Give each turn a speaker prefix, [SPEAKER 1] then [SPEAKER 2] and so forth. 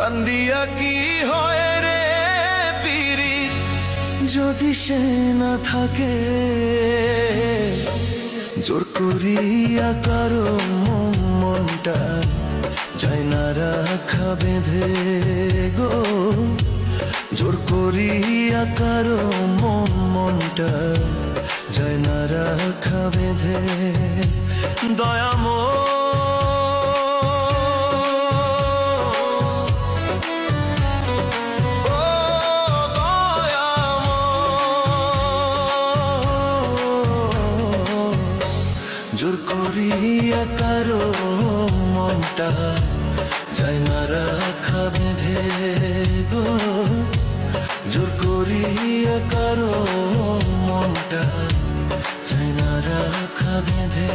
[SPEAKER 1] কান্দিয়া কি হয় রে পীড়িত যদি সে না থাকে, জোর করিয়া কারো মনটা যায় না রাখা বেঁধে গো, জোর করিয়া কারো মনটা যায় না রাখা বেঁধে। দয়াময় জোর করিয়া কারো মনটা যায় না রাখা বেঁধে গো, জোর করিয়া কারো মনটা যায় না রাখা বেঁধে।